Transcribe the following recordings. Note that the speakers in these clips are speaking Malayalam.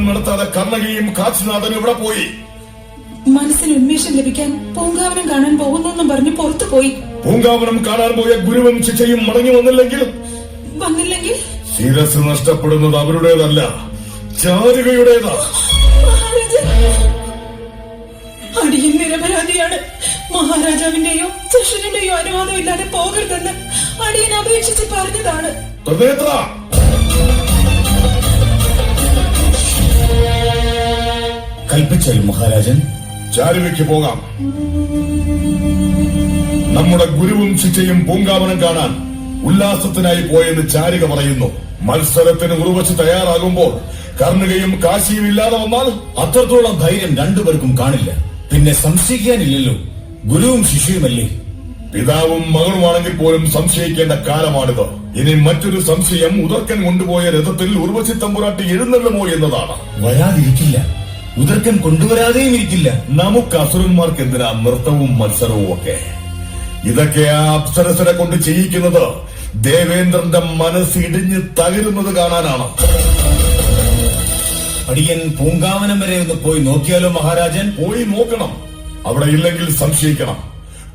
നടത്താതെ കർണകിയും കാശിനാഥനും ഇവിടെ പോയി? മനസ്സിന് ഉന്മേഷം ലഭിക്കാൻ പൂങ്കാവനം കാണാൻ പോകുന്നു പറഞ്ഞ് പുറത്തു പോയി. പൂങ്കാവനം കാണാൻ പോയ ഗുരുവും ശിക്ഷയും മടങ്ങി വന്നില്ലെങ്കിൽ ശിരസ് നഷ്ടപ്പെടുന്നത് അവരുടേതല്ല, ചാരുകയുടേതാ. അടിയൻ നിരപരാധിയാണ്. മഹാരാജാവിന്റെയോ ശിഷ്യന്റെയോ അനുവാദം ഇല്ലാതെ പോകരുതെന്ന് അടിയൻ അപേക്ഷിച്ച് പറഞ്ഞതാണ്. കൽപ്പിച്ചാലും മഹാരാജൻ. ചാരുവയ്ക്ക് പോകാം. നമ്മുടെ ഗുരുവും ശിക്ഷയും പൂങ്കാവനം കാണാൻ ഉല്ലാസത്തിനായി പോയെന്ന് ചാരിക പറയുന്നു. മത്സരത്തിന് ഉറവച്ച് തയ്യാറാകുമ്പോൾ കർണകയും കാശിയും ഇല്ലാതെ വന്നാൽ അത്രത്തോളം ധൈര്യം രണ്ടുപേർക്കും കാണില്ല. പിന്നെ സംശയിക്കാനില്ലല്ലോ, ഗുരുവും ശിഷ്യയുമല്ലേ. പിതാവും മകളുമാണെങ്കിൽ പോലും സംശയിക്കേണ്ട കാലമാണിത്. ഇനി മറ്റൊരു സംശയം ഉദർക്കൻ കൊണ്ടുപോയ രഥത്തിൽ ഉർവശി തമ്പുരാട്ടി എഴുന്നള്ളുമോ എന്നതാണ്. വരാതിരിക്കില്ല, ഉദർക്കൻ കൊണ്ടുവരാതെയും ഇരിക്കില്ല. നമുക്ക് അസുരന്മാർക്ക് എന്തിനാ നൃത്തവും മത്സരവും ഒക്കെ? ഇതൊക്കെ ആ അപ്സരസരെ കൊണ്ട് ചെയ്യിക്കുന്നത് ദേവേന്ദ്രന്റെ മനസ്സിടിഞ്ഞ് തകരുന്നത് കാണാനാണ്. അടിയൻ പൂങ്കാവനം വരെ ഒന്ന് പോയി നോക്കിയാലോ മഹാരാജൻ? പോയി നോക്കണം. അവിടെ ഇല്ലെങ്കിൽ സംശയിക്കണം.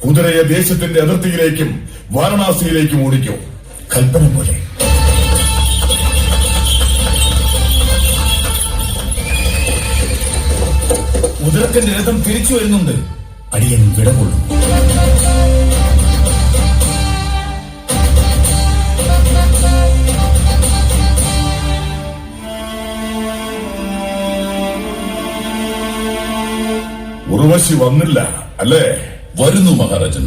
കുതിരയെ ദേശത്തിന്റെ അതിർത്തിയിലേക്കും വാരണാസിയിലേക്കും ഓടിക്കോ. കൽപ്പന പോലെ. ഉദർക്കന്റെ രഥം തിരിച്ചു വരുന്നുണ്ട്. അടിയൻ വിടകൊള്ളും. ഉർവശി വന്നില്ല അല്ലേ? വരുന്നു മഹാരാജൻ.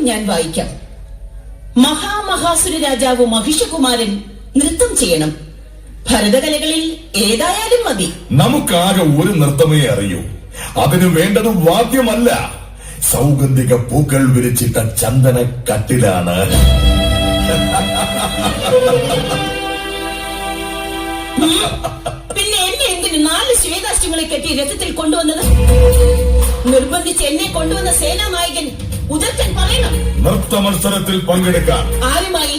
ഞാൻ വായിക്കാം. മഹാമഹാസുര രാജാവ് മഹിഷകുമാരൻ നൃത്തം ചെയ്യണം. ഭരതകലകളിൽ ഏതായാലും മതി. നമുക്കാകെ ഒരു നൃത്തമേ അറിയൂ. അതിനു വേണ്ടത് വാദ്യമല്ല, സൗഗന്ധിക പൂക്കൾ വിരിച്ചിട്ട ചന്ദന കട്ടിലാണ്. പിന്നെ എന്നെ എന്തിന് 4 ശ്വേതാഷ്ടങ്ങളെ കെട്ടി രഥത്തിൽ കൊണ്ടുവന്നത്? നിർബന്ധിച്ച് എന്നെ കൊണ്ടുവന്ന സേനാനായകൻ ഉദർക്കൻ പറയണം. നൃത്ത മത്സരത്തിൽ പങ്കെടുക്കാൻ ആരുമായി?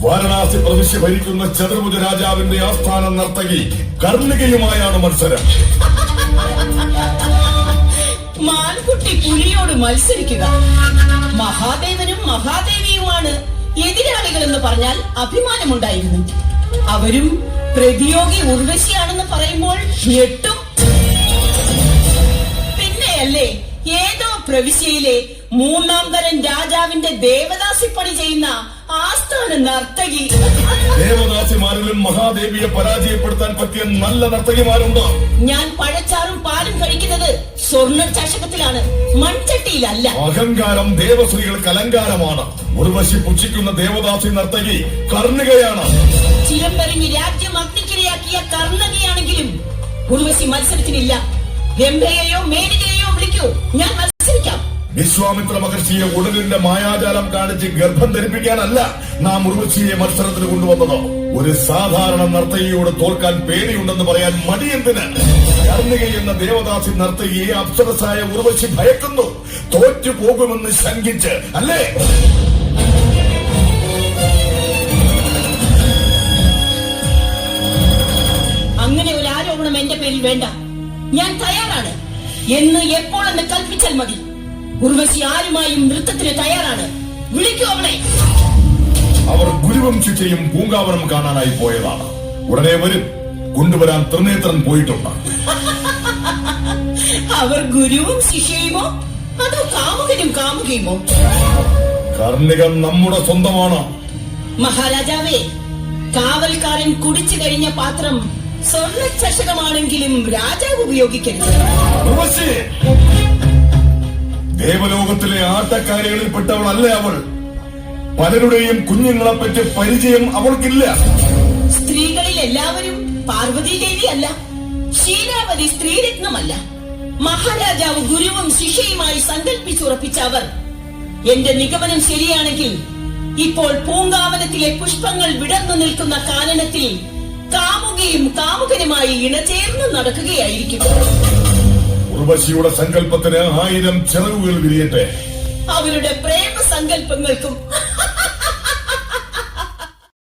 വാരണാസി പ്രവിശ്യ ഭരിക്കുന്ന ചതുർഭുജ രാജാവിന്റെ ആസ്ഥാന നർത്തകി കർണികയുമായാണ് മത്സരം. മാൻകുട്ടി പുലിയോട് മത്സരിക്കുക. മഹാദേവനും മഹാദേവിയുമാണ് എതിരാളികളെന്ന് പറഞ്ഞാൽ അഭിമാനമുണ്ടായിരുന്നു. അവരും പ്രതിയോഗി ഉർവശിയാണെന്ന് പറയുമ്പോൾ ഞെട്ടും. പിന്നെയല്ലേ ഏതോ പ്രവിശ്യയിലെ 3ാം തരം രാജാവിന്റെ ദേവദാസിപ്പണി ചെയ്യുന്ന ആസ്ഥാന നർത്തകി. ദേവദാസിമാരിലും മഹാദേവിയെ പരാജയപ്പെടുത്താൻ പറ്റിയ നല്ല നർത്തകിമാരുണ്ട്. ഞാൻ പഴച്ചാറും പാലും കഴിക്കുന്നത് സ്വർണ്ണ ചഷകത്തിലാണ്, മൺചട്ടിയിലല്ല. അഹങ്കാരം ദേവസ്ത്രീകൾക്ക് അലങ്കാരമാണ്. ഉർവശി പുച്ഛിക്കുന്ന ദേവദാസി നർത്തകി കർണികയാണ്. ചിലമ്പെറിഞ്ഞ് രാജ്യം അഗ്നിക്കിരയാക്കിയ കർണകിയാണെങ്കിലും ഉർവശി മത്സരത്തിനില്ല. രംഭയെയോ മേനകയെയോ വിളിക്കൂ, ഞാൻ മത്സരിക്കാം. വിശ്വാമിത്ര മഹർഷിയെ ഉടലിന്റെ മായാജാലം കാണിച്ച് ഗർഭം ധരിപ്പിക്കാനല്ല നാം ഉർവശിയെ മത്സരത്തിന് കൊണ്ടുവന്നത്. ഒരു സാധാരണ നർത്തകിയോട് തോൽക്കാൻ പേടിയുണ്ടെന്ന് പറയാൻ മടിയെന്തിന്? കർണിക എന്ന ദേവദാസി നർത്തകിയെ അപ്സരസായ ഉർവശി ഭയക്കുന്നു. തോറ്റു പോകുമെന്ന് ശങ്കിച്ച് അല്ലേ? അങ്ങനെ ഒരു ആരോപണം എന്റെ പേരിൽ വേണ്ട. ഞാൻ തയ്യാറാണ്. എന്ന് എപ്പോഴെന്ന് കൽപ്പിച്ചാൽ മതി. ഉർവശി ആരുമായും നൃത്തത്തിന് തയ്യാറാണ്. വിളിക്കൂ അവളെ. അവർ ഗുരുവും ശിക്ഷയും പൂങ്കാവനം കാണാനായി പോയതാണ്. ഉടനെ വരും. കൊണ്ടുവരാൻ ത്രിനേത്രൻ പോയിട്ടുണ്ട്. അവർ ഗുരുവും ശിഷ്യയുമോ അതോ കാമുകനും കാമുകയുമോ? കർണിക നമ്മുടെ സ്വന്തമാണ്. മഹാരാജാവേ, കാവൽക്കാരൻ കുടിച്ചു കഴിഞ്ഞ പാത്രം സ്വർണ്ണ ചഷകമാണെങ്കിലും രാജാവ് ഉപയോഗിക്കരുത്. ദേവലോകത്തിലെ ആട്ടക്കാരികളിൽപ്പെട്ടവളല്ല അവൾ. പലരുടെയും കുഞ്ഞുങ്ങളെ പറ്റി പരിചയം അവൾക്കില്ല. സ്ത്രീകളിൽ എല്ലാവരും പാർവതി ദേവി അല്ല, ശീലാവതി സ്ത്രീരത്നമല്ല. മഹാരാജാവ് ഗുരുവും ശിഷ്യയുമായി സങ്കല്പിച്ചുറപ്പിച്ച അവർ. എന്റെ നിഗമനം ശരിയാണെങ്കിൽ ഇപ്പോൾ പൂങ്കാവനത്തിലെ പുഷ്പങ്ങൾ വിടർന്നു നിൽക്കുന്ന കാനനത്തിൽ കാമുകയും കാമുകനുമായി ഇണചേർന്ന് നടക്കുകയായിരിക്കും. ഉർവശിയുടെ സങ്കല്പത്തിന് 1000 ചിറകുകൾ വിരിയട്ടെ. അവരുടെ പ്രേമ സങ്കല്പങ്ങൾക്കും